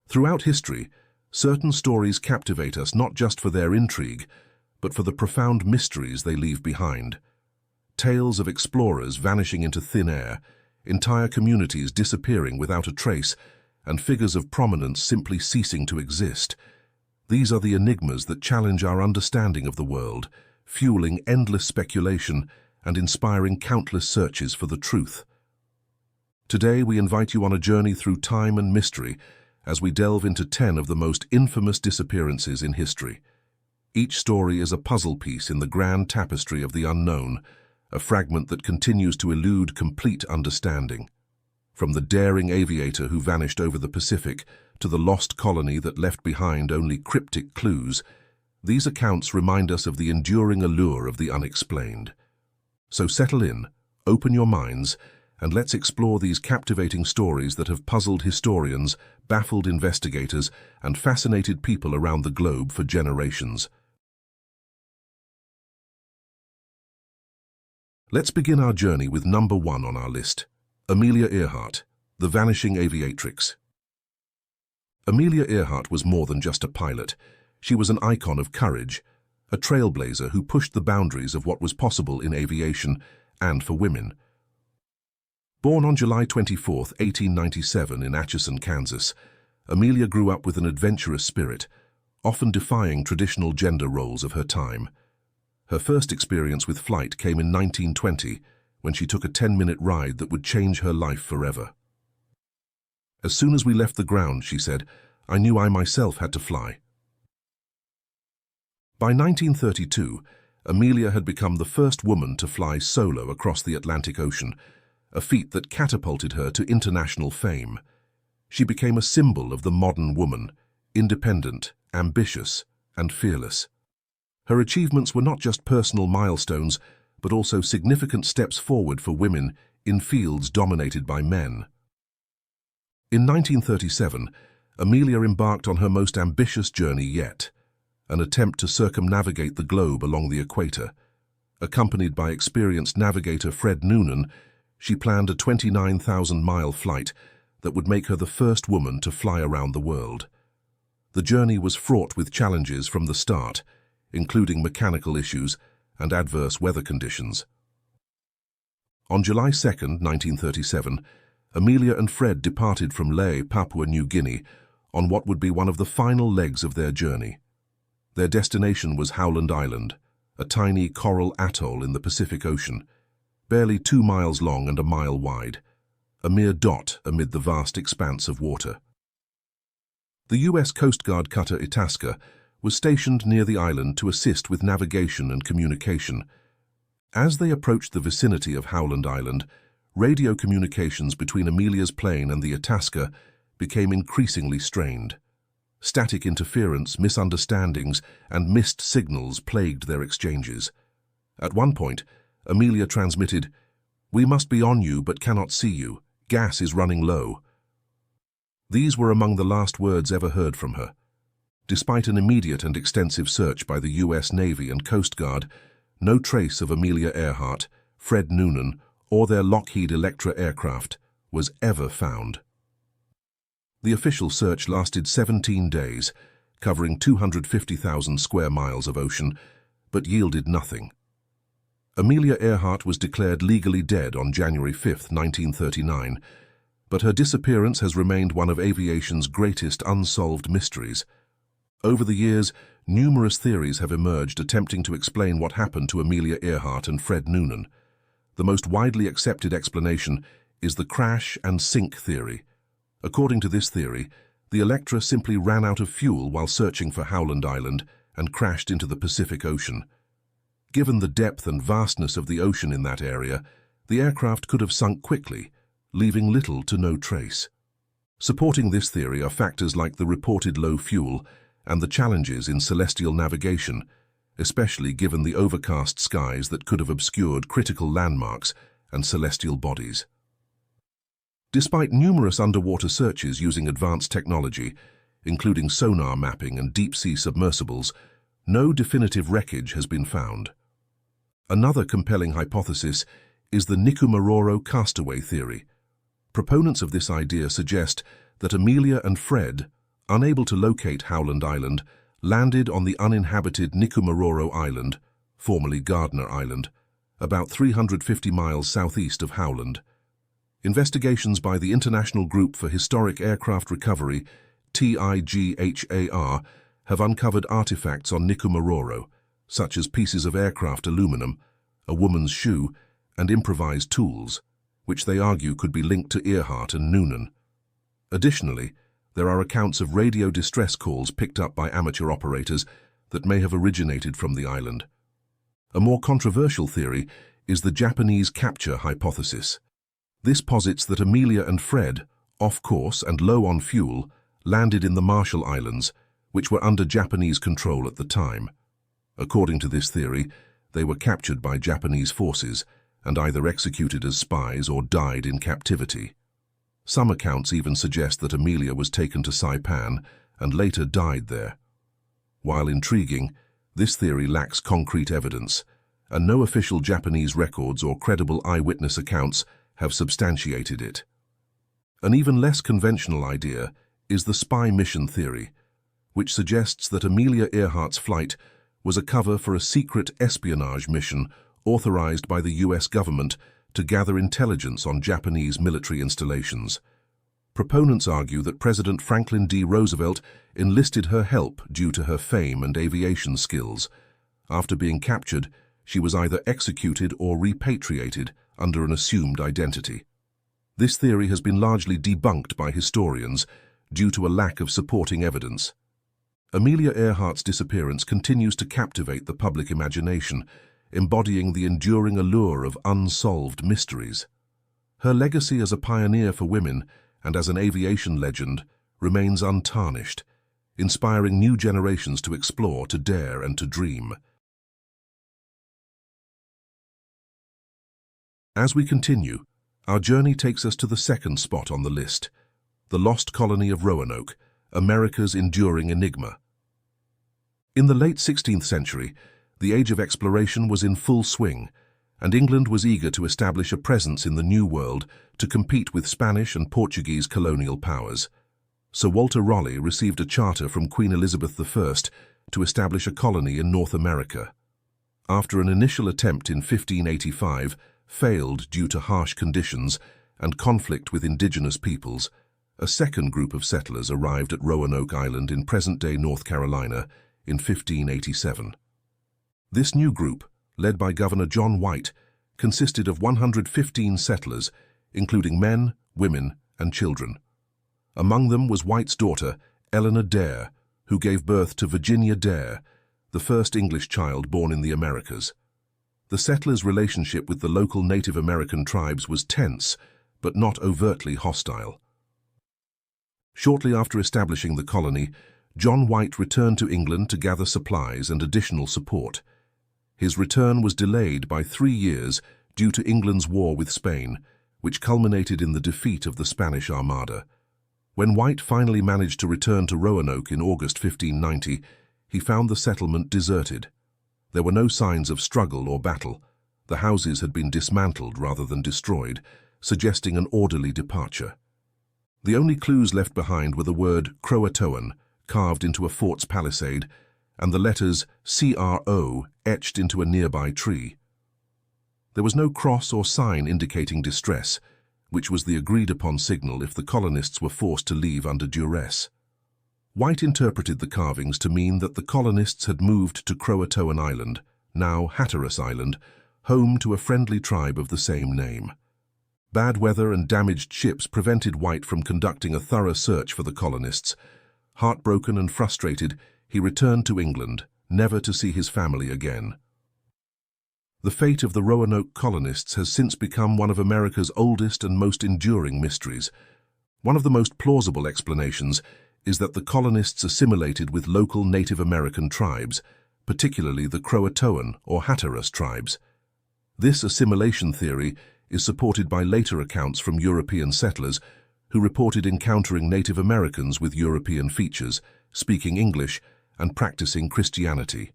Throughout history, certain stories captivate us not just for their intrigue, but for the profound mysteries they leave behind. Tales of explorers vanishing into thin air, entire communities disappearing without a trace, and figures of prominence simply ceasing to exist. These are the enigmas that challenge our understanding of the world, fueling endless speculation and inspiring countless searches for the truth. Today we invite you on a journey through time and mystery as we delve into 10 of the most infamous disappearances in history. Each story is a puzzle piece in the grand tapestry of the unknown, a fragment that continues to elude complete understanding. From the daring aviator who vanished over the Pacific to the lost colony that left behind only cryptic clues, these accounts remind us of the enduring allure of the unexplained. So settle in, open your minds, and let's explore these captivating stories that have puzzled historians, baffled investigators, and fascinated people around the globe for generations. Let's begin our journey with number 1 on our list, Amelia Earhart, the vanishing aviatrix. Amelia Earhart was more than just a pilot. She was an icon of courage, a trailblazer who pushed the boundaries of what was possible in aviation and for women. Born on July 24, 1897 in Atchison, Kansas, Amelia grew up with an adventurous spirit, often defying traditional gender roles of her time. Her first experience with flight came in 1920, when she took a 10-minute ride that would change her life forever. "As soon as we left the ground," she said, "I knew I myself had to fly." By 1932, Amelia had become the first woman to fly solo across the Atlantic Ocean, a feat that catapulted her to international fame. She became a symbol of the modern woman, independent, ambitious, and fearless. Her achievements were not just personal milestones, but also significant steps forward for women in fields dominated by men. In 1937, Amelia embarked on her most ambitious journey yet, an attempt to circumnavigate the globe along the equator. Accompanied by experienced navigator Fred Noonan, she planned a 29,000-mile flight that would make her the first woman to fly around the world. The journey was fraught with challenges from the start, including mechanical issues and adverse weather conditions. On July 2, 1937, Amelia and Fred departed from Lae, Papua New Guinea, on what would be one of the final legs of their journey. Their destination was Howland Island, a tiny coral atoll in the Pacific Ocean, barely 2 miles long and a mile wide, a mere dot amid the vast expanse of water. The U.S. Coast Guard cutter Itasca was stationed near the island to assist with navigation and communication. As they approached the vicinity of Howland Island, radio communications between Amelia's plane and the Itasca became increasingly strained. Static interference, misunderstandings, and missed signals plagued their exchanges. At one point, Amelia transmitted, "We must be on you but cannot see you. Gas is running low." These were among the last words ever heard from her. Despite an immediate and extensive search by the U.S. Navy and Coast Guard, no trace of Amelia Earhart, Fred Noonan, or their Lockheed Electra aircraft was ever found. The official search lasted 17 days, covering 250,000 square miles of ocean, but yielded nothing. Amelia Earhart was declared legally dead on January 5, 1939, but her disappearance has remained one of aviation's greatest unsolved mysteries. Over the years, numerous theories have emerged attempting to explain what happened to Amelia Earhart and Fred Noonan. The most widely accepted explanation is the crash and sink theory. According to this theory, the Electra simply ran out of fuel while searching for Howland Island and crashed into the Pacific Ocean. Given the depth and vastness of the ocean in that area, the aircraft could have sunk quickly, leaving little to no trace. Supporting this theory are factors like the reported low fuel and the challenges in celestial navigation, especially given the overcast skies that could have obscured critical landmarks and celestial bodies. Despite numerous underwater searches using advanced technology, including sonar mapping and deep-sea submersibles, no definitive wreckage has been found. Another compelling hypothesis is the Nikumaroro castaway theory. Proponents of this idea suggest that Amelia and Fred, unable to locate Howland Island, landed on the uninhabited Nikumaroro Island, formerly Gardner Island, about 350 miles southeast of Howland. Investigations by the International Group for Historic Aircraft Recovery, TIGHAR, have uncovered artifacts on Nikumaroro, such as pieces of aircraft aluminum, a woman's shoe, and improvised tools, which they argue could be linked to Earhart and Noonan. Additionally, there are accounts of radio distress calls picked up by amateur operators that may have originated from the island. A more controversial theory is the Japanese capture hypothesis. This posits that Amelia and Fred, off course and low on fuel, landed in the Marshall Islands, which were under Japanese control at the time. According to this theory, they were captured by Japanese forces and either executed as spies or died in captivity. Some accounts even suggest that Amelia was taken to Saipan and later died there. While intriguing, this theory lacks concrete evidence, and no official Japanese records or credible eyewitness accounts have substantiated it. An even less conventional idea is the spy mission theory, which suggests that Amelia Earhart's flight was a cover for a secret espionage mission authorized by the US government to gather intelligence on Japanese military installations. Proponents argue that President Franklin D. Roosevelt enlisted her help due to her fame and aviation skills. After being captured, she was either executed or repatriated under an assumed identity. This theory has been largely debunked by historians due to a lack of supporting evidence. Amelia Earhart's disappearance continues to captivate the public imagination, embodying the enduring allure of unsolved mysteries. Her legacy as a pioneer for women and as an aviation legend remains untarnished, inspiring new generations to explore, to dare, and to dream. As we continue, our journey takes us to the second spot on the list, the lost colony of Roanoke, America's enduring enigma. In the late 16th century, the age of exploration was in full swing, and England was eager to establish a presence in the New World to compete with Spanish and Portuguese colonial powers. Sir Walter Raleigh received a charter from Queen Elizabeth I to establish a colony in North America. After an initial attempt in 1585 failed due to harsh conditions and conflict with indigenous peoples, a second group of settlers arrived at Roanoke Island in present-day North Carolina in 1587. This new group, led by Governor John White, consisted of 115 settlers, including men, women, and children. Among them was White's daughter, Eleanor Dare, who gave birth to Virginia Dare, the first English child born in the Americas. The settlers' relationship with the local Native American tribes was tense, but not overtly hostile. Shortly after establishing the colony, John White returned to England to gather supplies and additional support. His return was delayed by 3 years due to England's war with Spain, which culminated in the defeat of the Spanish Armada. When White finally managed to return to Roanoke in August 1590, he found the settlement deserted. There were no signs of struggle or battle. The houses had been dismantled rather than destroyed, suggesting an orderly departure. The only clues left behind were the word Croatoan, carved into a fort's palisade, and the letters CRO etched into a nearby tree. There was no cross or sign indicating distress, which was the agreed-upon signal if the colonists were forced to leave under duress. White interpreted the carvings to mean that the colonists had moved to Croatoan Island, now Hatteras Island, home to a friendly tribe of the same name. Bad weather and damaged ships prevented White from conducting a thorough search for the colonists. Heartbroken and frustrated, he returned to England, never to see his family again. The fate of the Roanoke colonists has since become one of America's oldest and most enduring mysteries. One of the most plausible explanations is that the colonists assimilated with local Native American tribes, particularly the Croatoan or Hatteras tribes. This assimilation theory is supported by later accounts from European settlers who reported encountering Native Americans with European features, speaking English, and practicing Christianity.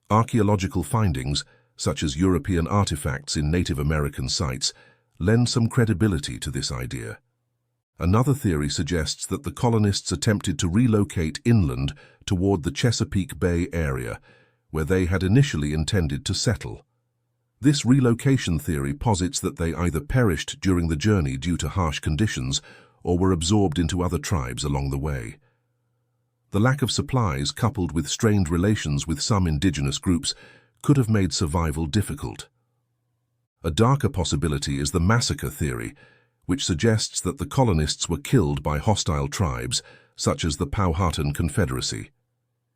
Archaeological findings, such as European artifacts in Native American sites, lend some credibility to this idea. Another theory suggests that the colonists attempted to relocate inland toward the Chesapeake Bay area, where they had initially intended to settle. This relocation theory posits that they either perished during the journey due to harsh conditions or were absorbed into other tribes along the way. The lack of supplies, coupled with strained relations with some indigenous groups, could have made survival difficult. A darker possibility is the massacre theory, which suggests that the colonists were killed by hostile tribes, such as the Powhatan Confederacy.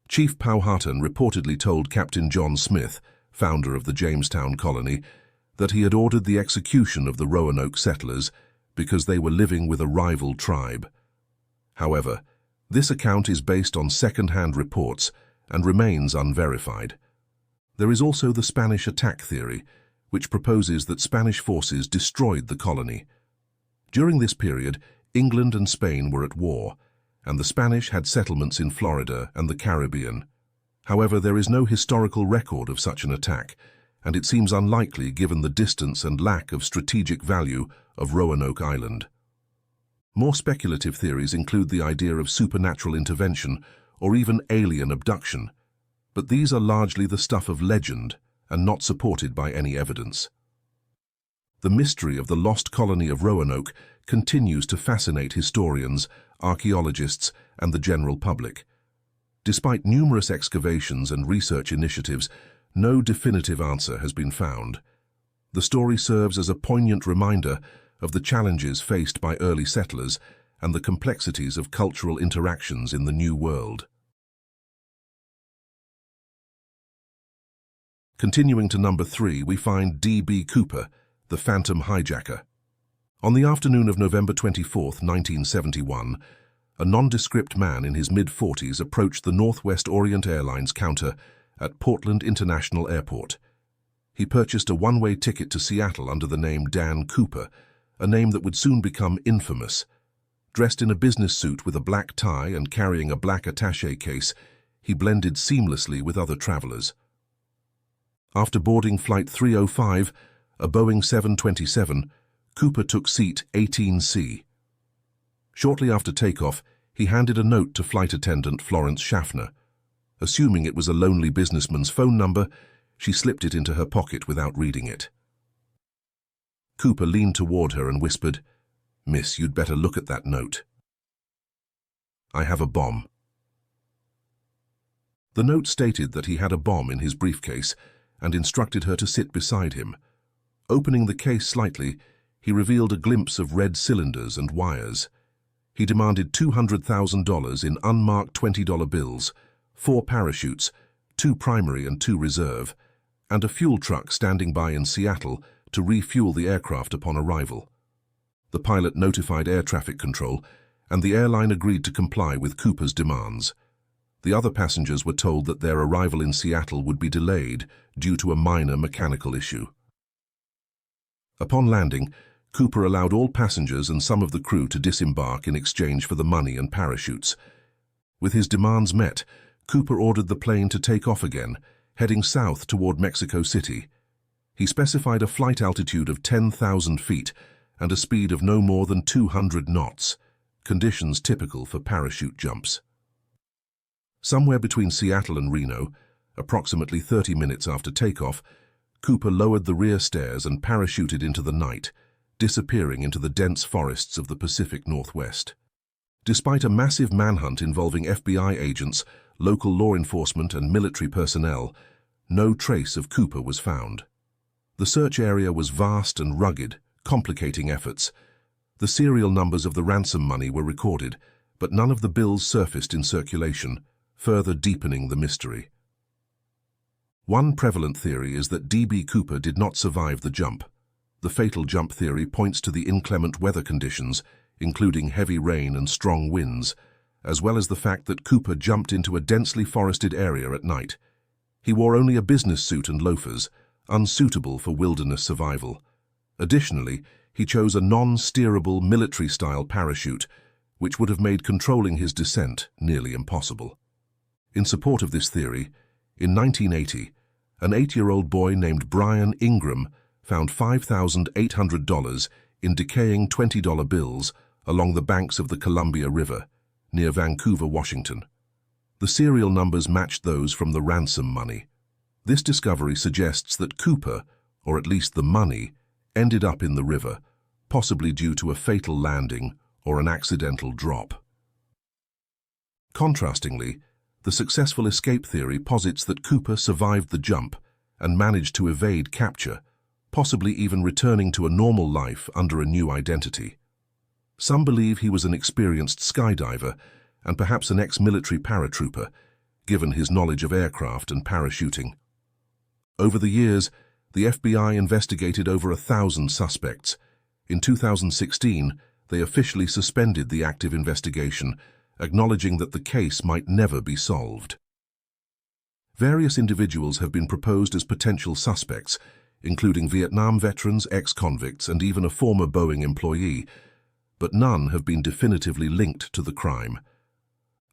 Chief Powhatan reportedly told Captain John Smith, founder of the Jamestown colony, that he had ordered the execution of the Roanoke settlers because they were living with a rival tribe. However, this account is based on second-hand reports and remains unverified. There is also the Spanish attack theory, which proposes that Spanish forces destroyed the colony. During this period, England and Spain were at war, and the Spanish had settlements in Florida and the Caribbean. However, there is no historical record of such an attack, and it seems unlikely given the distance and lack of strategic value of Roanoke Island. More speculative theories include the idea of supernatural intervention or even alien abduction, but these are largely the stuff of legend and not supported by any evidence. The mystery of the lost colony of Roanoke continues to fascinate historians, archaeologists, and the general public. Despite numerous excavations and research initiatives, no definitive answer has been found. The story serves as a poignant reminder of the challenges faced by early settlers and the complexities of cultural interactions in the New World. Continuing to number 3, we find D.B. Cooper, the Phantom Hijacker. On the afternoon of November 24, 1971, a nondescript man in his mid-40s approached the Northwest Orient Airlines counter at Portland International Airport. He purchased a one-way ticket to Seattle under the name Dan Cooper, a name that would soon become infamous. Dressed in a business suit with a black tie and carrying a black attaché case, he blended seamlessly with other travelers. After boarding Flight 305, a Boeing 727, Cooper took seat 18C. Shortly after takeoff, he handed a note to flight attendant Florence Schaffner. Assuming it was a lonely businessman's phone number, she slipped it into her pocket without reading it. Cooper leaned toward her and whispered, "Miss, you'd better look at that note. I have a bomb." The note stated that he had a bomb in his briefcase and instructed her to sit beside him. Opening the case slightly, he revealed a glimpse of red cylinders and wires. He demanded $200,000 in unmarked $20 bills, 4 parachutes, 2 primary and 2 reserve, and a fuel truck standing by in Seattle to refuel the aircraft upon arrival. The pilot notified air traffic control, and the airline agreed to comply with Cooper's demands. The other passengers were told that their arrival in Seattle would be delayed due to a minor mechanical issue. Upon landing, Cooper allowed all passengers and some of the crew to disembark in exchange for the money and parachutes. With his demands met, Cooper ordered the plane to take off again, heading south toward Mexico City. He specified a flight altitude of 10,000 feet and a speed of no more than 200 knots, conditions typical for parachute jumps. Somewhere between Seattle and Reno, approximately 30 minutes after takeoff, Cooper lowered the rear stairs and parachuted into the night, disappearing into the dense forests of the Pacific Northwest. Despite a massive manhunt involving FBI agents, local law enforcement and military personnel, no trace of Cooper was found. The search area was vast and rugged, complicating efforts. The serial numbers of the ransom money were recorded, but none of the bills surfaced in circulation, further deepening the mystery. One prevalent theory is that D.B. Cooper did not survive the jump. The fatal jump theory points to the inclement weather conditions, including heavy rain and strong winds, as well as the fact that Cooper jumped into a densely forested area at night. He wore only a business suit and loafers, unsuitable for wilderness survival. Additionally, he chose a non-steerable military-style parachute, which would have made controlling his descent nearly impossible. In support of this theory, in 1980, an 8-year-old boy named Brian Ingram found $5,800 in decaying $20 bills along the banks of the Columbia River, near Vancouver, Washington. The serial numbers matched those from the ransom money. This discovery suggests that Cooper, or at least the money, ended up in the river, possibly due to a fatal landing or an accidental drop. Contrastingly, the successful escape theory posits that Cooper survived the jump and managed to evade capture, possibly even returning to a normal life under a new identity. Some believe he was an experienced skydiver and perhaps an ex-military paratrooper, given his knowledge of aircraft and parachuting. Over the years, the FBI investigated over 1,000 suspects. In 2016, they officially suspended the active investigation, acknowledging that the case might never be solved. Various individuals have been proposed as potential suspects, including Vietnam veterans, ex-convicts, and even a former Boeing employee, but none have been definitively linked to the crime.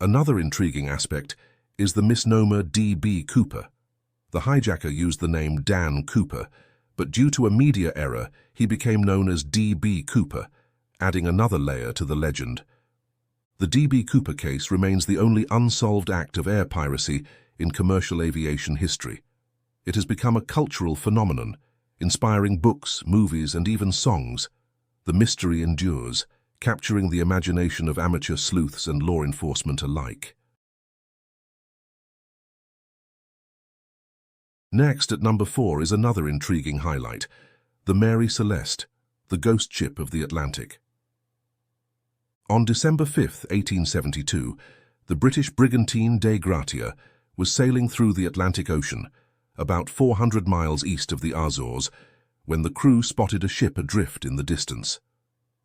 Another intriguing aspect is the misnomer D.B. Cooper. The hijacker used the name Dan Cooper, but due to a media error, he became known as D.B. Cooper, adding another layer to the legend. The D.B. Cooper case remains the only unsolved act of air piracy in commercial aviation history. It has become a cultural phenomenon, inspiring books, movies, and even songs. The mystery endures, capturing the imagination of amateur sleuths and law enforcement alike. Next, at number 4, is another intriguing highlight, the Mary Celeste, the ghost ship of the Atlantic. On December 5, 1872, the British brigantine Dei Gratia was sailing through the Atlantic Ocean, about 400 miles east of the Azores, when the crew spotted a ship adrift in the distance.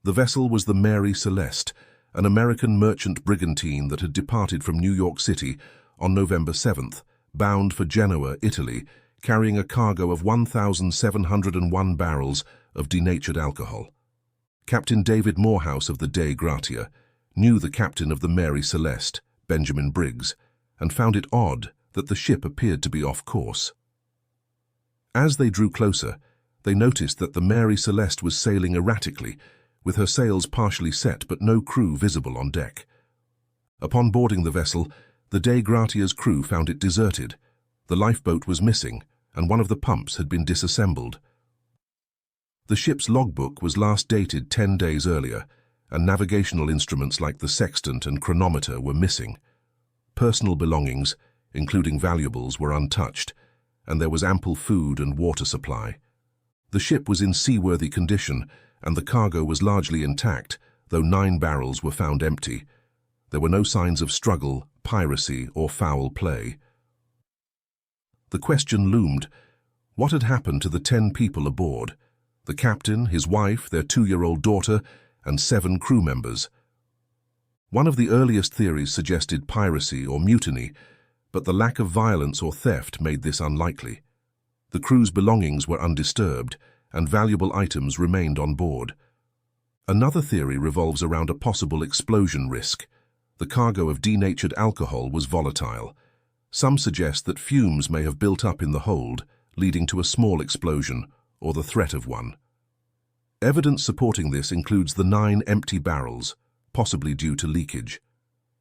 The vessel was the Mary Celeste, an American merchant brigantine that had departed from New York City on November 7th, bound for Genoa, Italy, carrying a cargo of 1,701 barrels of denatured alcohol. Captain David Morehouse of the Dei Gratia knew the captain of the Mary Celeste, Benjamin Briggs, and found it odd that the ship appeared to be off course. As they drew closer, they noticed that the Mary Celeste was sailing erratically, with her sails partially set but no crew visible on deck. Upon boarding the vessel, the Dei Gratia's crew found it deserted. The lifeboat was missing, and one of the pumps had been disassembled. The ship's logbook was last dated 10 days earlier, and navigational instruments like the sextant and chronometer were missing. Personal belongings, including valuables, were untouched, and there was ample food and water supply. The ship was in seaworthy condition, and the cargo was largely intact, though 9 barrels were found empty. There were no signs of struggle, piracy, or foul play. The question loomed: what had happened to the 10 people aboard? The captain, his wife, their 2-year-old daughter, and 7 crew members. One of the earliest theories suggested piracy or mutiny, but the lack of violence or theft made this unlikely. The crew's belongings were undisturbed, and valuable items remained on board. Another theory revolves around a possible explosion risk. The cargo of denatured alcohol was volatile. Some suggest that fumes may have built up in the hold, leading to a small explosion, or the threat of one. Evidence supporting this includes the 9 empty barrels, possibly due to leakage.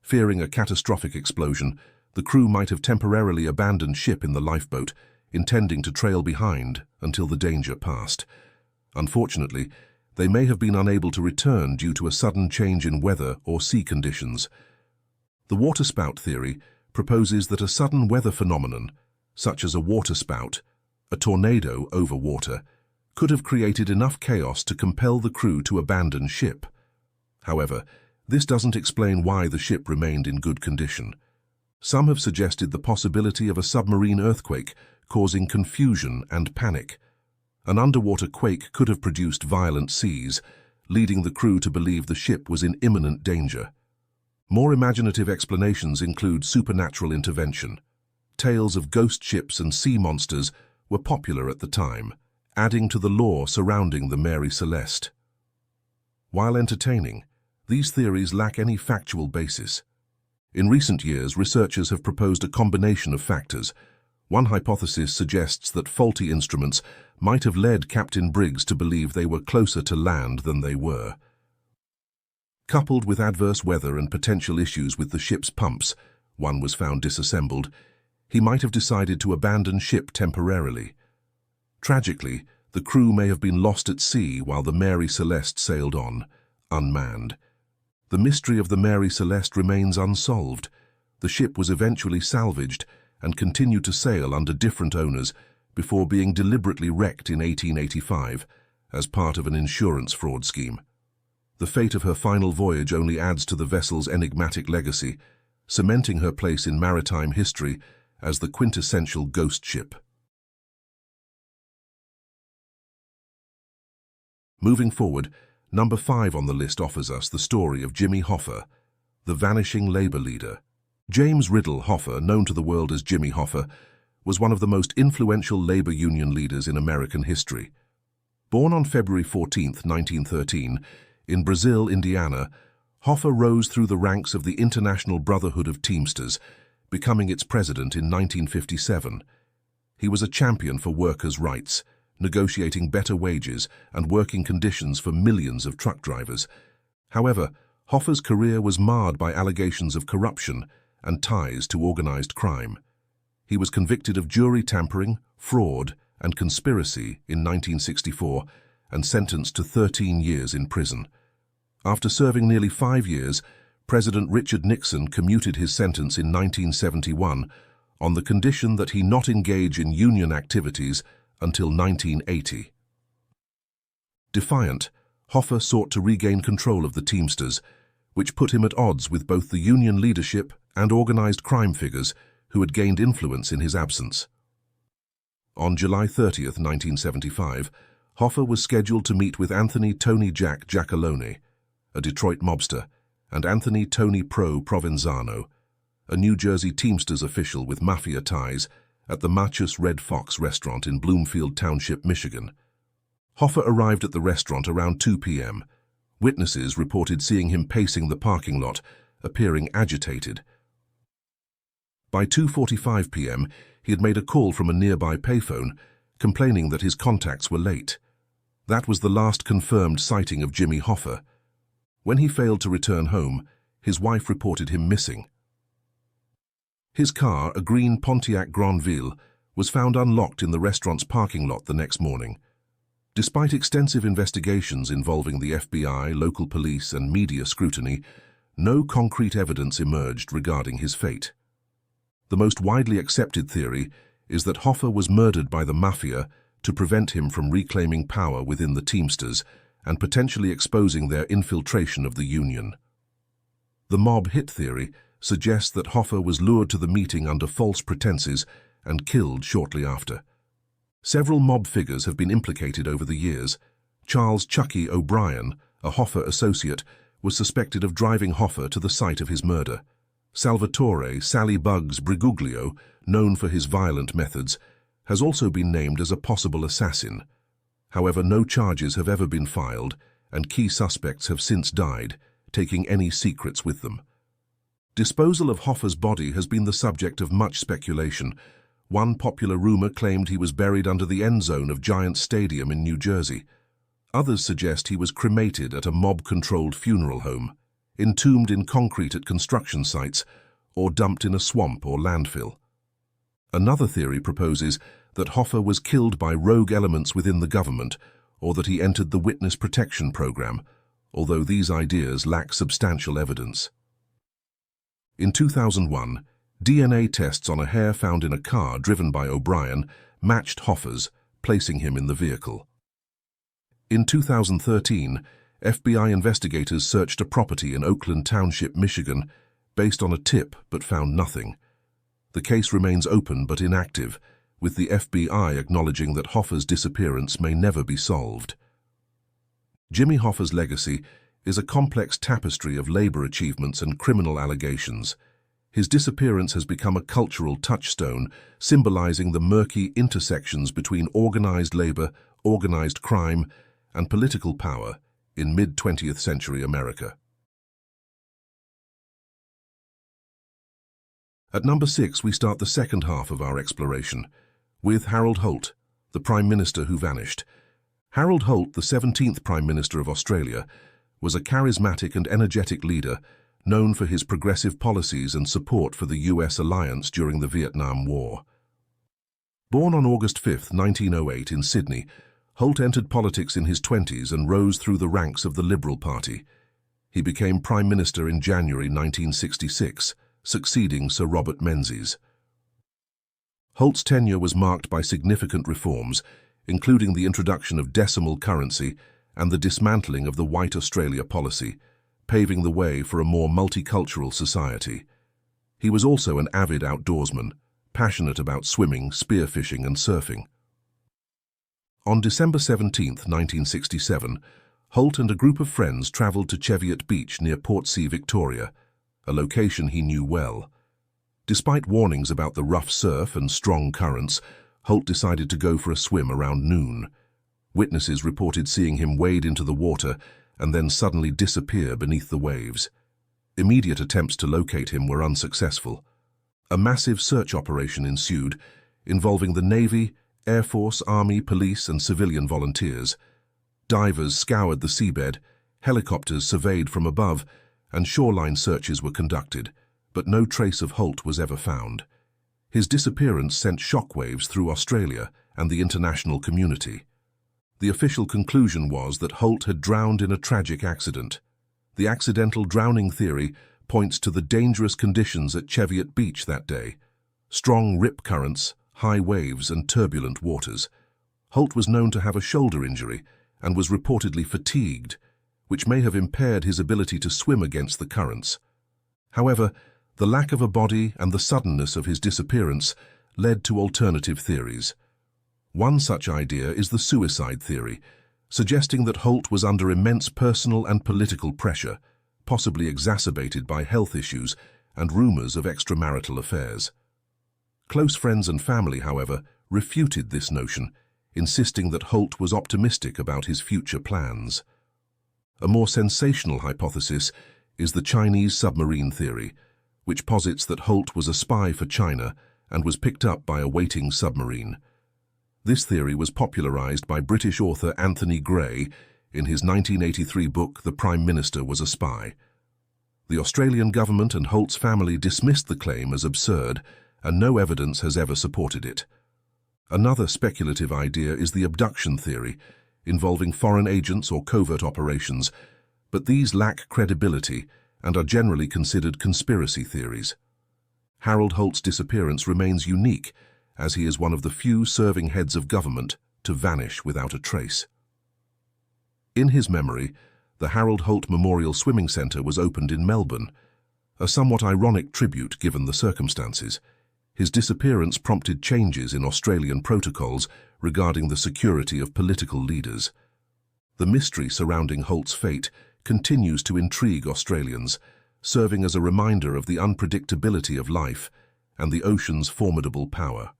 Fearing a catastrophic explosion, the crew might have temporarily abandoned ship in the lifeboat, intending to trail behind until the danger passed. Unfortunately, they may have been unable to return due to a sudden change in weather or sea conditions. The waterspout theory proposes that a sudden weather phenomenon, such as a waterspout, a tornado over water, could have created enough chaos to compel the crew to abandon ship. However, this doesn't explain why the ship remained in good condition. Some have suggested the possibility of a submarine earthquake causing confusion and panic. An underwater quake could have produced violent seas, leading the crew to believe the ship was in imminent danger. More imaginative explanations include supernatural intervention. Tales of ghost ships and sea monsters were popular at the time, adding to the lore surrounding the Mary Celeste. While entertaining, these theories lack any factual basis. In recent years, researchers have proposed a combination of factors. One hypothesis suggests that faulty instruments might have led Captain Briggs to believe they were closer to land than they were. Coupled with adverse weather and potential issues with the ship's pumps, one was found disassembled, he might have decided to abandon ship temporarily. Tragically, the crew may have been lost at sea while the Mary Celeste sailed on, unmanned. The mystery of the Mary Celeste remains unsolved. The ship was eventually salvaged and continued to sail under different owners before being deliberately wrecked in 1885 as part of an insurance fraud scheme. The fate of her final voyage only adds to the vessel's enigmatic legacy, cementing her place in maritime history as the quintessential ghost ship. Moving forward, number 5 on the list offers us the story of Jimmy Hoffa, the vanishing labor leader. James Riddle Hoffa, known to the world as Jimmy Hoffa, was one of the most influential labor union leaders in American history. Born on February 14, 1913, in Brazil, Indiana, Hoffa rose through the ranks of the International Brotherhood of Teamsters, becoming its president in 1957. He was a champion for workers' rights, negotiating better wages and working conditions for millions of truck drivers. However, Hoffa's career was marred by allegations of corruption and ties to organized crime. He was convicted of jury tampering, fraud, and conspiracy in 1964 and sentenced to 13 years in prison. After serving nearly 5 years, President Richard Nixon commuted his sentence in 1971 on the condition that he not engage in union activities until 1980. Defiant, Hoffa sought to regain control of the Teamsters, which put him at odds with both the union leadership and organized crime figures who had gained influence in his absence. On July 30, 1975, Hoffa was scheduled to meet with Anthony Tony Jack Giacalone, a Detroit mobster, and Anthony Tony Pro Provenzano, a New Jersey Teamsters official with mafia ties, at the Machus Red Fox restaurant in Bloomfield Township, Michigan. Hoffa arrived at the restaurant around 2 p.m. Witnesses reported seeing him pacing the parking lot, appearing agitated. By 2:45 p.m., he had made a call from a nearby payphone, complaining that his contacts were late. That was the last confirmed sighting of Jimmy Hoffa. When he failed to return home, his wife reported him missing. His car, a green Pontiac Granville, was found unlocked in the restaurant's parking lot the next morning. Despite extensive investigations involving the FBI, local police, and media scrutiny, no concrete evidence emerged regarding his fate. The most widely accepted theory is that Hoffa was murdered by the mafia to prevent him from reclaiming power within the Teamsters and potentially exposing their infiltration of the union. The mob hit theory suggests that Hoffa was lured to the meeting under false pretenses and killed shortly after. Several mob figures have been implicated over the years. Charles Chucky O'Brien, a Hoffa associate, was suspected of driving Hoffa to the site of his murder. Salvatore Sally Bugs Briguglio, known for his violent methods, has also been named as a possible assassin. However, no charges have ever been filed, and key suspects have since died, taking any secrets with them. Disposal of Hoffa's body has been the subject of much speculation. One popular rumor claimed he was buried under the end zone of Giants Stadium in New Jersey. Others suggest he was cremated at a mob-controlled funeral home, entombed in concrete at construction sites, or dumped in a swamp or landfill. Another theory proposes that Hoffa was killed by rogue elements within the government, or that he entered the Witness Protection Program, although these ideas lack substantial evidence. In 2001, DNA tests on a hair found in a car driven by O'Brien matched Hoffa's, placing him in the vehicle. In 2013, FBI investigators searched a property in Oakland Township, Michigan, based on a tip but found nothing. The case remains open but inactive, with the FBI acknowledging that Hoffa's disappearance may never be solved. Jimmy Hoffa's legacy is a complex tapestry of labor achievements and criminal allegations. His disappearance has become a cultural touchstone, symbolizing the murky intersections between organized labor, organized crime, and political power in mid-20th century America. At number 6, we start the second half of our exploration, with Harold Holt, the Prime Minister who vanished. Harold Holt, the 17th Prime Minister of Australia, was a charismatic and energetic leader known for his progressive policies and support for the U.S. alliance during the Vietnam War. Born on August 5, 1908 in Sydney, Holt entered politics in his 20s and rose through the ranks of the Liberal Party. He became Prime Minister in January 1966, succeeding Sir Robert Menzies. Holt's tenure was marked by significant reforms, including the introduction of decimal currency and the dismantling of the White Australia policy, paving the way for a more multicultural society. He was also an avid outdoorsman, passionate about swimming, spearfishing and surfing. On December 17, 1967, Holt and a group of friends travelled to Cheviot Beach near Portsea, Victoria, a location he knew well. Despite warnings about the rough surf and strong currents, Holt decided to go for a swim around noon. Witnesses reported seeing him wade into the water and then suddenly disappear beneath the waves. Immediate attempts to locate him were unsuccessful. A massive search operation ensued, involving the Navy, Air Force, Army, police and civilian volunteers. Divers scoured the seabed, helicopters surveyed from above, and shoreline searches were conducted, but no trace of Holt was ever found. His disappearance sent shockwaves through Australia and the international community. The official conclusion was that Holt had drowned in a tragic accident. The accidental drowning theory points to the dangerous conditions at Cheviot Beach that day: strong rip currents, high waves and turbulent waters. Holt was known to have a shoulder injury and was reportedly fatigued, which may have impaired his ability to swim against the currents. However, the lack of a body and the suddenness of his disappearance led to alternative theories. One such idea is the suicide theory, suggesting that Holt was under immense personal and political pressure, possibly exacerbated by health issues and rumors of extramarital affairs. Close friends and family, however, refuted this notion, insisting that Holt was optimistic about his future plans. A more sensational hypothesis is the Chinese submarine theory, which posits that Holt was a spy for China and was picked up by a waiting submarine. This theory was popularized by British author Anthony Gray in his 1983 book The Prime Minister Was a Spy. The Australian government and Holt's family dismissed the claim as absurd, and no evidence has ever supported it. Another speculative idea is the abduction theory, involving foreign agents or covert operations, but these lack credibility and are generally considered conspiracy theories. Harold Holt's disappearance remains unique, as he is one of the few serving heads of government to vanish without a trace. In his memory, the Harold Holt Memorial Swimming Centre was opened in Melbourne, a somewhat ironic tribute given the circumstances. His disappearance prompted changes in Australian protocols regarding the security of political leaders. The mystery surrounding Holt's fate continues to intrigue Australians, serving as a reminder of the unpredictability of life and the ocean's formidable power.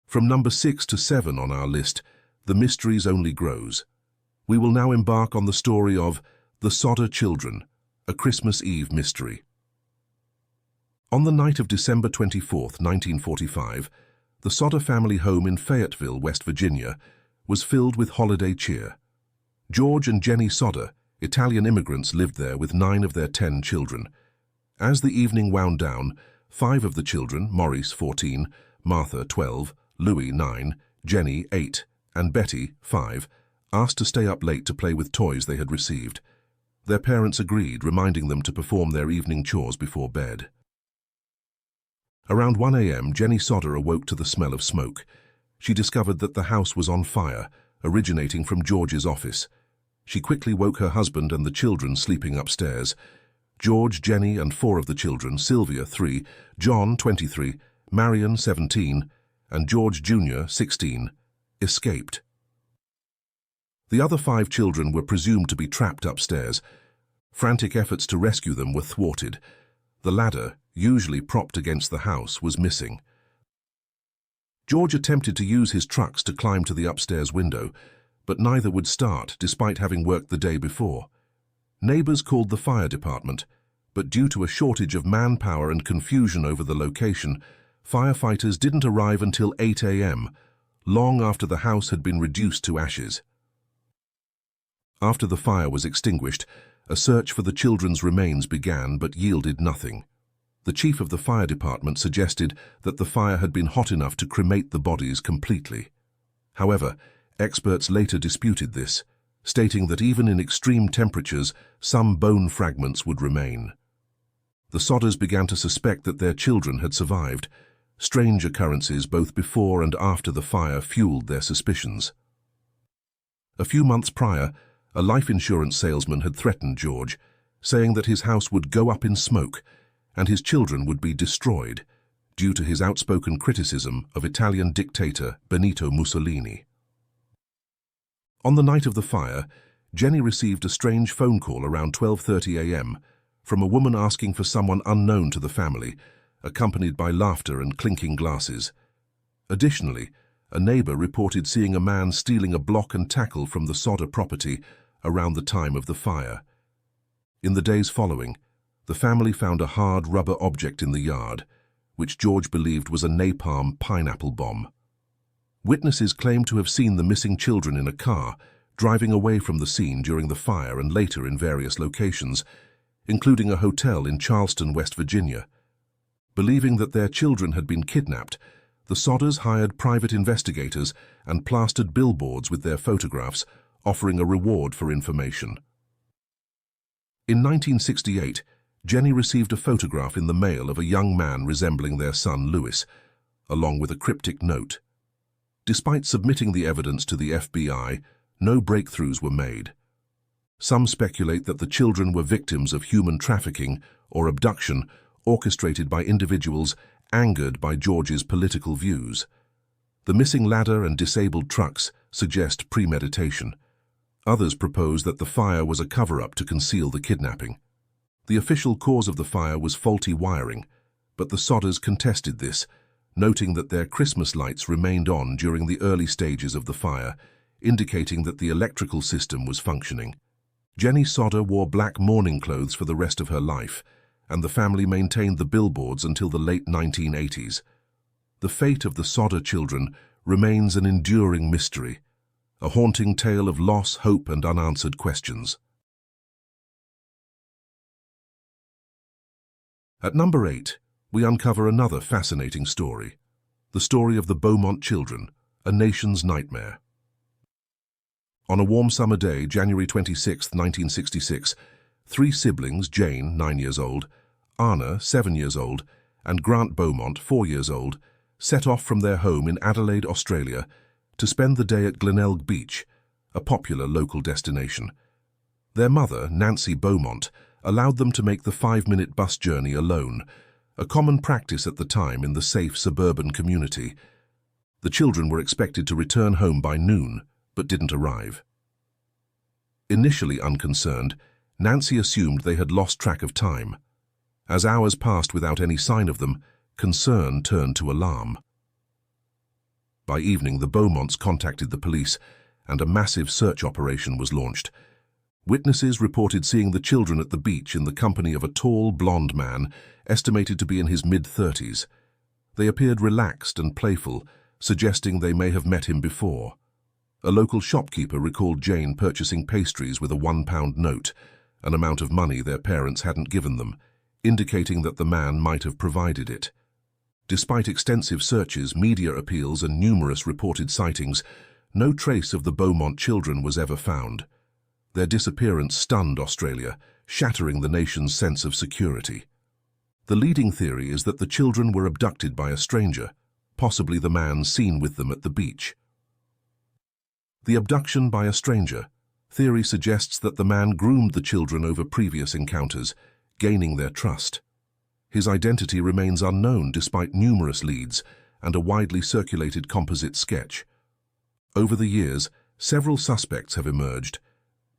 From number 6 to 7 on our list, the mysteries only grows. We will now embark on the story of The Sodder Children, a Christmas Eve mystery. On the night of December 24, 1945, the Sodder family home in Fayetteville, West Virginia, was filled with holiday cheer. George and Jenny Sodder, Italian immigrants, lived there with 9 of their 10 children. As the evening wound down, 5 of the children, Maurice 14, Martha 12, Louis 9, Jenny 8, and Betty 5, asked to stay up late to play with toys they had received. Their parents agreed, reminding them to perform their evening chores before bed. Around 1 a.m., Jenny Sodder awoke to the smell of smoke. She discovered that the house was on fire, originating from George's office. She quickly woke her husband and the children sleeping upstairs. George, Jenny, and 4 of the children, Sylvia 3, John 23, Marion 17, and George Jr. 16, escaped. The other 5 children were presumed to be trapped upstairs. Frantic efforts to rescue them were thwarted. The ladder, usually propped against the house, was missing. George attempted to use his trucks to climb to the upstairs window, but neither would start despite having worked the day before. Neighbors called the fire department, but due to a shortage of manpower and confusion over the location, firefighters didn't arrive until 8 a.m., long after the house had been reduced to ashes. After the fire was extinguished, a search for the children's remains began but yielded nothing. The chief of the fire department suggested that the fire had been hot enough to cremate the bodies completely. However, experts later disputed this, stating that even in extreme temperatures, some bone fragments would remain. The Sodders began to suspect that their children had survived. Strange occurrences both before and after the fire fueled their suspicions. A few months prior, a life insurance salesman had threatened George, saying that his house would go up in smoke and his children would be destroyed due to his outspoken criticism of Italian dictator Benito Mussolini. On the night of the fire, Jenny received a strange phone call around 12:30 a.m. from a woman asking for someone unknown to the family, accompanied by laughter and clinking glasses. Additionally, a neighbor reported seeing a man stealing a block and tackle from the Sodder property around the time of the fire. In the days following, the family found a hard rubber object in the yard, which George believed was a napalm pineapple bomb. Witnesses claimed to have seen the missing children in a car, driving away from the scene during the fire and later in various locations, including a hotel in Charleston, West Virginia. Believing that their children had been kidnapped, the Sodders hired private investigators and plastered billboards with their photographs, offering a reward for information. In 1968, Jenny received a photograph in the mail of a young man resembling their son Louis, along with a cryptic note. Despite submitting the evidence to the FBI, no breakthroughs were made. Some speculate that the children were victims of human trafficking or abduction orchestrated by individuals angered by George's political views. The missing ladder and disabled trucks suggest premeditation. Others propose that the fire was a cover-up to conceal the kidnapping. The official cause of the fire was faulty wiring, but the Sodders contested this, noting that their Christmas lights remained on during the early stages of the fire, indicating that the electrical system was functioning. Jenny Sodder wore black mourning clothes for the rest of her life, and the family maintained the billboards until the late 1980s. The fate of the Sodder children remains an enduring mystery, a haunting tale of loss, hope, and unanswered questions. At number 8, we uncover another fascinating story, the story of the Beaumont children, a nation's nightmare. On a warm summer day, January 26, 1966, 3 siblings, Jane, 9 years old, Anna, 7 years old, and Grant Beaumont, 4 years old, set off from their home in Adelaide, Australia, to spend the day at Glenelg Beach, a popular local destination. Their mother, Nancy Beaumont, allowed them to make the 5-minute bus journey alone, a common practice at the time in the safe suburban community. The children were expected to return home by noon, but didn't arrive. Initially unconcerned, Nancy assumed they had lost track of time. As hours passed without any sign of them, concern turned to alarm. By evening, the Beaumonts contacted the police, and a massive search operation was launched. Witnesses reported seeing the children at the beach in the company of a tall, blond man, estimated to be in his mid-30s. They appeared relaxed and playful, suggesting they may have met him before. A local shopkeeper recalled Jane purchasing pastries with a £1 note, an amount of money their parents hadn't given them, indicating that the man might have provided it. Despite extensive searches, media appeals, and numerous reported sightings, no trace of the Beaumont children was ever found. Their disappearance stunned Australia, shattering the nation's sense of security. The leading theory is that the children were abducted by a stranger, possibly the man seen with them at the beach. The abduction by a stranger theory suggests that the man groomed the children over previous encounters, gaining their trust. His identity remains unknown despite numerous leads and a widely circulated composite sketch. Over the years, several suspects have emerged.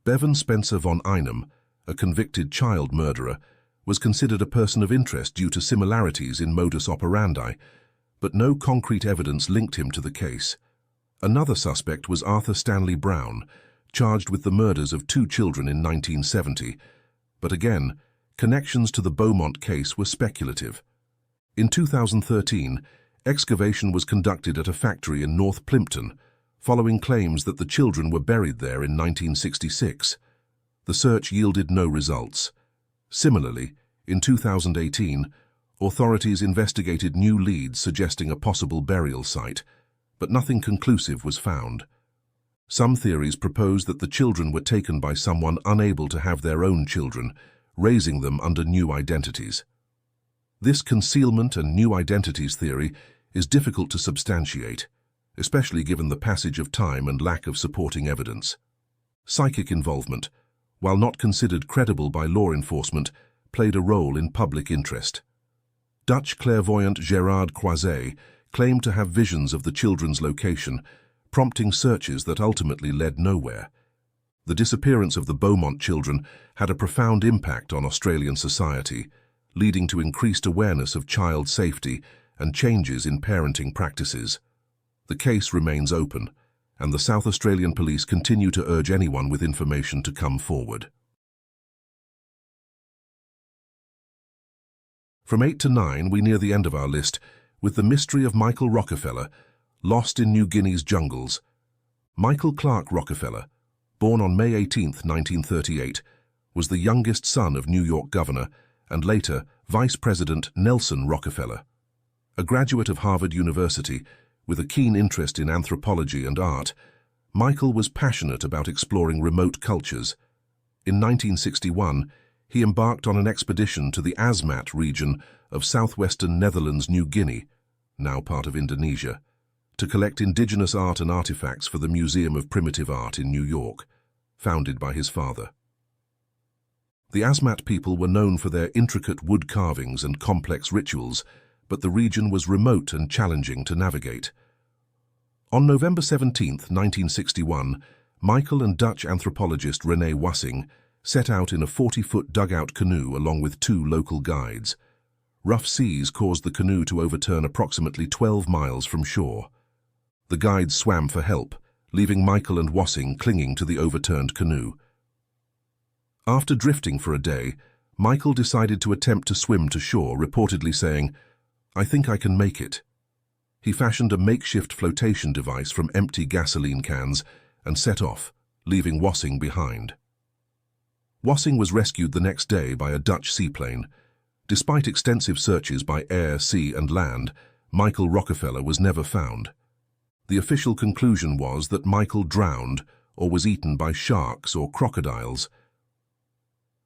Bevan Spencer von Einem, a convicted child murderer, was considered a person of interest due to similarities in modus operandi, but no concrete evidence linked him to the case. Another suspect was Arthur Stanley Brown, charged with the murders of 2 children in 1970, but again, connections to the Beaumont case were speculative. In 2013, excavation was conducted at a factory in North Plimpton, following claims that the children were buried there in 1966. The search yielded no results. Similarly, in 2018, authorities investigated new leads suggesting a possible burial site, but nothing conclusive was found. Some theories propose that the children were taken by someone unable to have their own children, raising them under new identities. This concealment and new identities theory is difficult to substantiate, especially given the passage of time and lack of supporting evidence. Psychic involvement, while not considered credible by law enforcement, played a role in public interest. Dutch clairvoyant Gerard Croiset claimed to have visions of the children's location, prompting searches that ultimately led nowhere. The disappearance of the Beaumont children had a profound impact on Australian society, leading to increased awareness of child safety and changes in parenting practices. The case remains open, and the South Australian Police continue to urge anyone with information to come forward. From 8 to 9, we near the end of our list with the mystery of Michael Rockefeller, lost in New Guinea's jungles. Michael Clark Rockefeller, born on May 18, 1938, was the youngest son of New York Governor and later Vice President Nelson Rockefeller. A graduate of Harvard University, with a keen interest in anthropology and art, Michael was passionate about exploring remote cultures. In 1961, he embarked on an expedition to the Asmat region of southwestern Netherlands, New Guinea, now part of Indonesia, to collect indigenous art and artifacts for the Museum of Primitive Art in New York, founded by his father. The Asmat people were known for their intricate wood carvings and complex rituals, but the region was remote and challenging to navigate. On November 17, 1961, Michael and Dutch anthropologist René Wassing set out in a 40-foot dugout canoe along with 2 local guides. Rough seas caused the canoe to overturn approximately 12 miles from shore. The guides swam for help, leaving Michael and Wassing clinging to the overturned canoe. After drifting for a day, Michael decided to attempt to swim to shore, reportedly saying, "I think I can make it." He fashioned a makeshift flotation device from empty gasoline cans and set off, leaving Wassing behind. Wassing was rescued the next day by a Dutch seaplane. Despite extensive searches by air, sea, and land, Michael Rockefeller was never found. The official conclusion was that Michael drowned or was eaten by sharks or crocodiles.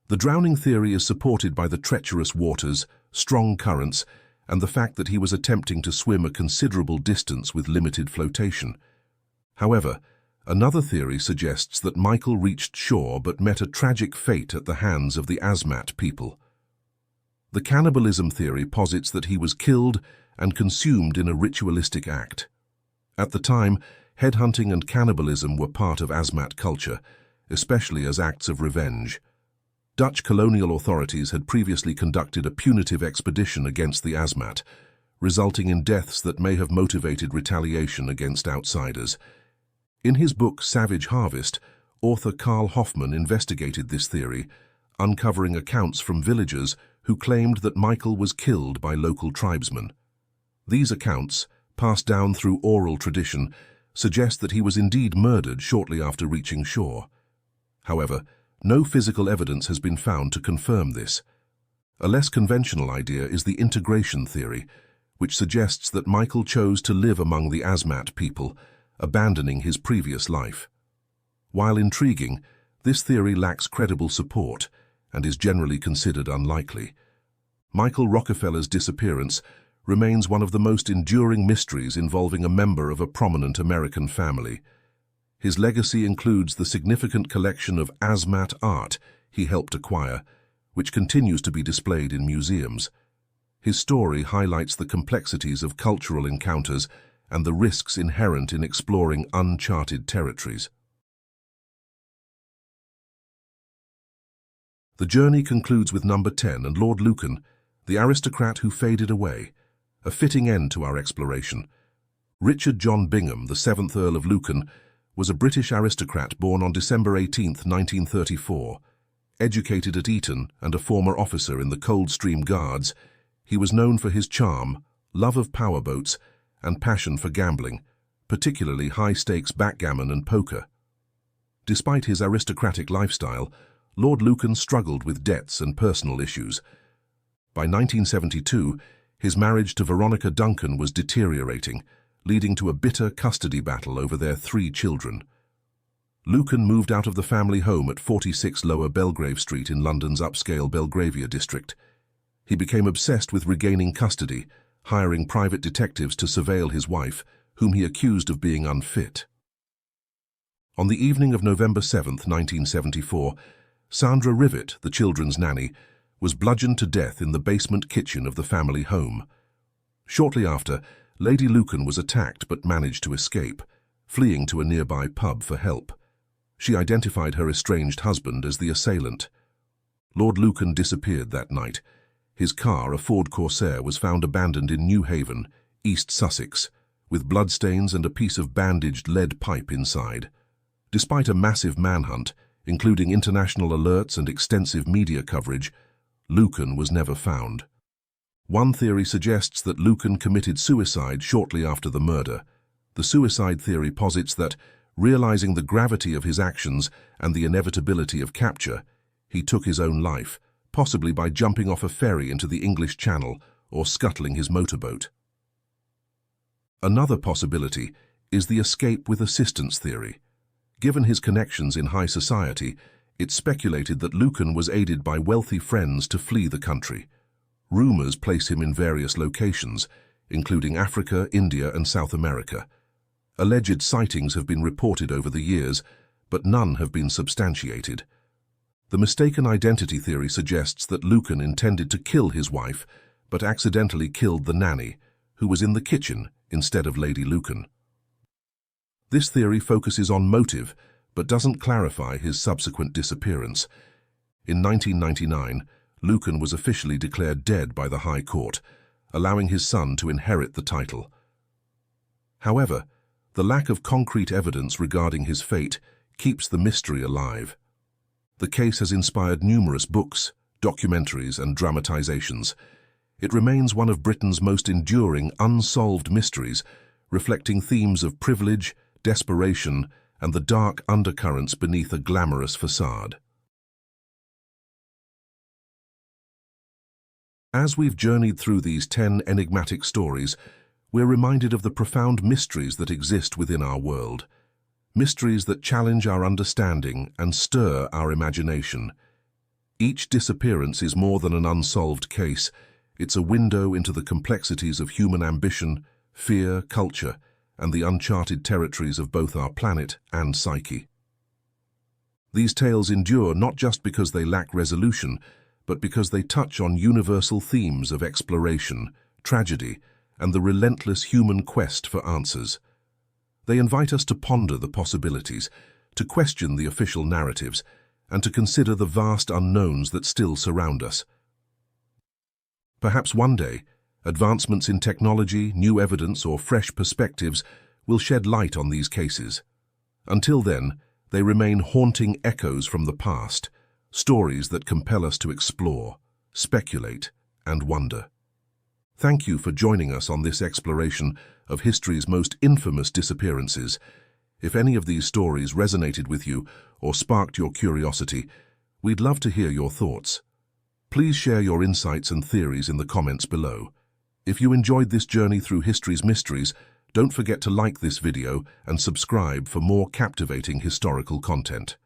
The drowning theory is supported by the treacherous waters, strong currents, and the fact that he was attempting to swim a considerable distance with limited flotation. However, another theory suggests that Michael reached shore but met a tragic fate at the hands of the Asmat people. The cannibalism theory posits that he was killed and consumed in a ritualistic act. At the time, headhunting and cannibalism were part of Asmat culture, especially as acts of revenge. Dutch colonial authorities had previously conducted a punitive expedition against the Asmat, resulting in deaths that may have motivated retaliation against outsiders. In his book Savage Harvest, author Carl Hoffman investigated this theory, uncovering accounts from villagers who claimed that Michael was killed by local tribesmen. These accounts, passed down through oral tradition, suggest that he was indeed murdered shortly after reaching shore. However, no physical evidence has been found to confirm this. A less conventional idea is the integration theory, which suggests that Michael chose to live among the Asmat people, abandoning his previous life. While intriguing, this theory lacks credible support and is generally considered unlikely. Michael Rockefeller's disappearance remains one of the most enduring mysteries involving a member of a prominent American family. His legacy includes the significant collection of Asmat art he helped acquire, which continues to be displayed in museums. His story highlights the complexities of cultural encounters and the risks inherent in exploring uncharted territories. The journey concludes with number 10 and Lord Lucan, the aristocrat who faded away, a fitting end to our exploration. Richard John Bingham, the 7th Earl of Lucan, was a British aristocrat born on December 18, 1934. Educated at Eton and a former officer in the Coldstream Guards, he was known for his charm, love of powerboats, and passion for gambling, particularly high-stakes backgammon and poker. Despite his aristocratic lifestyle, Lord Lucan struggled with debts and personal issues. By 1972, his marriage to Veronica Duncan was deteriorating, leading to a bitter custody battle over their 3 children. Lucan moved out of the family home at 46 Lower Belgrave Street in London's upscale Belgravia district. He became obsessed with regaining custody, hiring private detectives to surveil his wife, whom he accused of being unfit. On the evening of November 7, 1974, Sandra Rivet, the children's nanny, was bludgeoned to death in the basement kitchen of the family home. Shortly after, Lady Lucan was attacked but managed to escape, fleeing to a nearby pub for help. She identified her estranged husband as the assailant. Lord Lucan disappeared that night. His car, a Ford Corsair, was found abandoned in New Haven, East Sussex, with bloodstains and a piece of bandaged lead pipe inside. Despite a massive manhunt, including international alerts and extensive media coverage, Lucan was never found. One theory suggests that Lucan committed suicide shortly after the murder. The suicide theory posits that, realizing the gravity of his actions and the inevitability of capture, he took his own life, possibly by jumping off a ferry into the English Channel or scuttling his motorboat. Another possibility is the escape with assistance theory. Given his connections in high society, it's speculated that Lucan was aided by wealthy friends to flee the country. Rumors place him in various locations, including Africa, India, and South America. Alleged sightings have been reported over the years, but none have been substantiated. The mistaken identity theory suggests that Lucan intended to kill his wife, but accidentally killed the nanny, who was in the kitchen instead of Lady Lucan. This theory focuses on motive, but doesn't clarify his subsequent disappearance. In 1999, Lucan was officially declared dead by the High Court, allowing his son to inherit the title. However, the lack of concrete evidence regarding his fate keeps the mystery alive. The case has inspired numerous books, documentaries, and dramatizations. It remains one of Britain's most enduring unsolved mysteries, reflecting themes of privilege, desperation, and the dark undercurrents beneath a glamorous facade. As we've journeyed through these 10 enigmatic stories, we're reminded of the profound mysteries that exist within our world. Mysteries that challenge our understanding and stir our imagination. Each disappearance is more than an unsolved case. It's a window into the complexities of human ambition, fear, culture, and the uncharted territories of both our planet and psyche. These tales endure not just because they lack resolution, but because they touch on universal themes of exploration, tragedy, and the relentless human quest for answers. They invite us to ponder the possibilities, to question the official narratives, and to consider the vast unknowns that still surround us. Perhaps one day, advancements in technology, new evidence, or fresh perspectives will shed light on these cases. Until then, they remain haunting echoes from the past, stories that compel us to explore, speculate, and wonder. Thank you for joining us on this exploration of history's most infamous disappearances. If any of these stories resonated with you or sparked your curiosity, we'd love to hear your thoughts. Please share your insights and theories in the comments below. If you enjoyed this journey through history's mysteries, don't forget to like this video and subscribe for more captivating historical content.